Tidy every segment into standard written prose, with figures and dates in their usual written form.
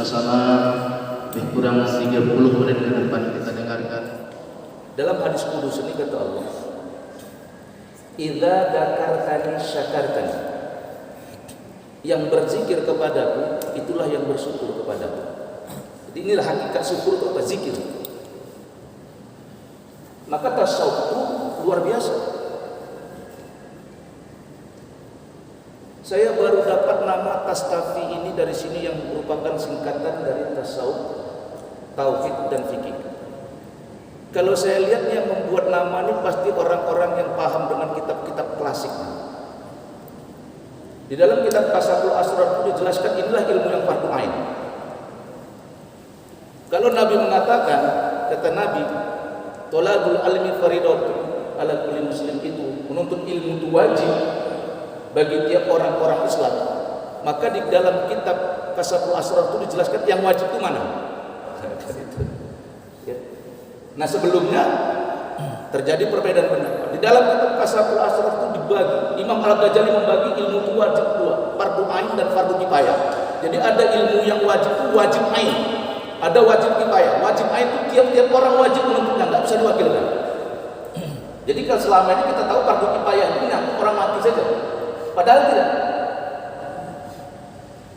bersama-sama lebih kurang 30 menit ke depan kita dengarkan. Dalam hadis qudus ini kata Allah, "Idza dzakartani syakartani." Yang berzikir kepadaku, itulah yang bersyukur kepadaku. Jadi inilah hakikat syukur itu apa? Zikir. Maka tasawuf itu luar biasa. Saya baru dapat nama Tastafi ini dari sini yang merupakan singkatan dari tasawuf, tauhid dan fikih. Kalau saya lihat yang membuat nama ini pasti orang-orang yang paham dengan kitab-kitab klasik. Di dalam kitab Kasaful Asrar itu dijelaskan inilah ilmu yang fardu ain. Kalau Nabi mengatakan, kata Nabi, tolabul almi faridatu ala kulli muslim, itu menuntut ilmu itu wajib bagi tiap orang-orang Islam. Maka di dalam kitab Kasaful Asrar itu dijelaskan yang wajib itu mana? Nah, sebelumnya terjadi perbedaan pendapat. Di dalam kitab Kasaful Asrar itu dibagi, Imam Al-Ghazali membagi ilmu itu wajib dua, fardu ain dan fardu kifayah. Jadi ada ilmu yang wajib itu wajib ain, ada wajib kifayah. Wajib ain itu tiap-tiap orang wajib menuntutnya, nggak bisa diwakilkan. Jadi kalau selama ini kita tahu fardu kifayah itu nyangkut orang mati saja, padahal tidak.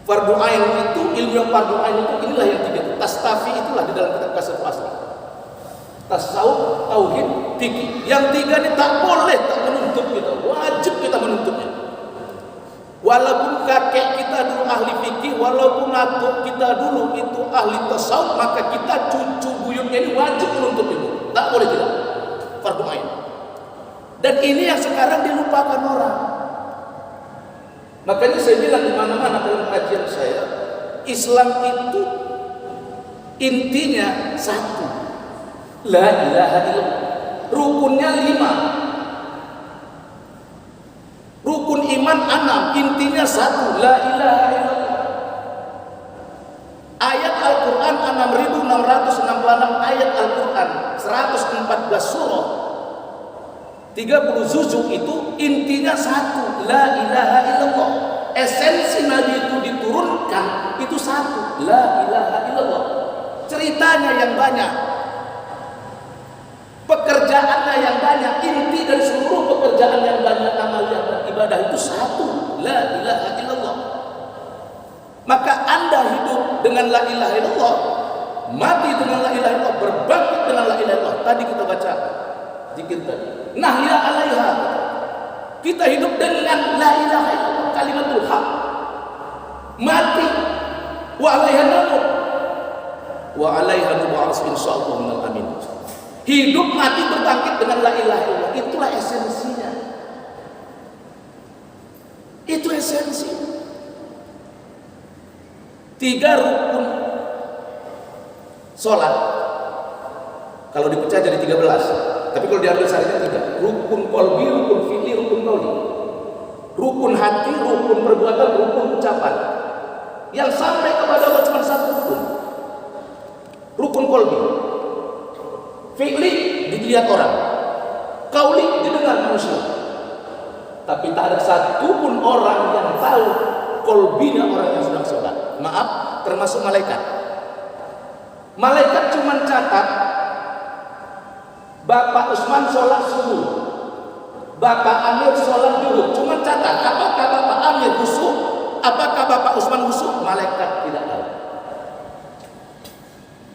Fardu ain itu, ilmu yang fardu ain itu inilah yang tiga. Tastafi itulah di dalam kitab Kasaful Asrar. Tasawuf, tauhid, fikih. Yang tiga ini tak boleh tak menuntut kita, wajib kita menuntutnya. Walaupun kakek kita dulu ahli fikih, walaupun atuk kita dulu itu ahli tasawuf, maka kita cucu buyutnya ini wajib menuntut itu. Tak boleh tidak. Fardu ain. Dan ini yang sekarang dilupakan orang. Makanya saya bilang di mana-mana dalam kajian saya, Islam itu intinya satu. La ilaha illallah. Rukunnya 5. Rukun iman 6, intinya 1, la ilaha illallah. Ayat Al-Qur'an 6666 ayat Al-Qur'an, 114 surah, 30 juzuk itu intinya 1, la ilaha illallah. Esensi Nabi itu diturunkan itu 1, la ilaha illallah. Ceritanya yang banyak, pekerjaannya yang banyak, inti dari seluruh pekerjaan yang banyak, amal yang beribadah itu 1, la ilaha illallah. Maka Anda hidup dengan la ilaha illallah, mati dengan la ilaha illallah, berbangkit dengan la ilaha illallah. Tadi kita baca zikir tadi, nahya alaiha, kita hidup dengan la ilaha illallah, kalimatul haq, mati wa alaiha namut wa alaiha nub'ats insyaallah minal amin. Hidup mati berbangkit dengan la ilaha illallah, itulah esensinya. Itu esensi. 3 rukun sholat kalau dipecah jadi 13, tapi kalau diambil saja 3. Rukun qalbi, rukun fi'li, rukun qauli. Rukun hati, rukun perbuatan, rukun ucapan. Yang sampai kepada Allah cuma 1 rukun. Rukun qalbi. Fi'li dilihat orang, qauli didengar manusia. Tapi tak ada satupun orang yang tahu qalbinya orang yang sedang sholat. Maaf, termasuk malaikat. Malaikat cuma catat Bapak Usman sholat subuh, Bapak Amir sholat zuhur, cuma catat. Apakah Bapak Amir khusyuk, apakah Bapak Usman khusyuk, malaikat tidak tahu.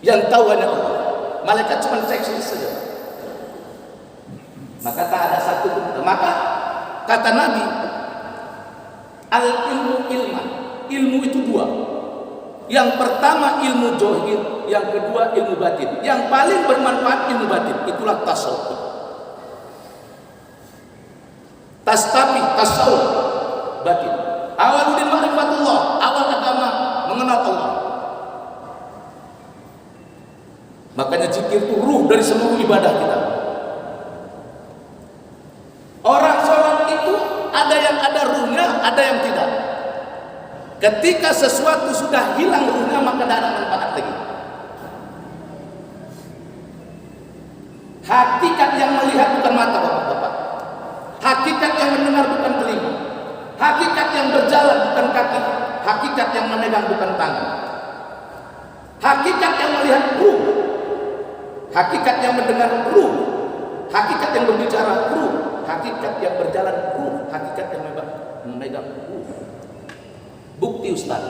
Yang tahu hanya Allah. Malaikat cuma seksi saja. Maka tak ada satu pun. Maka kata Nabi, al ilmu ilman, ilmu itu 2. Yang pertama ilmu zahir, yang kedua ilmu batin. Yang paling bermanfaat ilmu batin, itulah tasawuf. Tasawuf batin. Awaludin ma'rifatullah, awal agama mengenal Allah. Makanya zikir itu ruh dari seluruh ibadah kita. Orang sholat itu ada yang ada ruhnya, ada yang tidak. Ketika sesuatu sudah hilang ruhnya, maka tidak ada manfaat lagi. Hakikat yang melihat bukan mata, bapak-bapak. Hakikat yang mendengar bukan telinga. Hakikat yang berjalan bukan kaki. Hakikat yang memegang bukan tangan. Hakikat yang mendengar ruh, hakikat yang berbicara ruh, hakikat yang berjalan ruh, hakikat yang memegang ruh. Bukti Ustaz,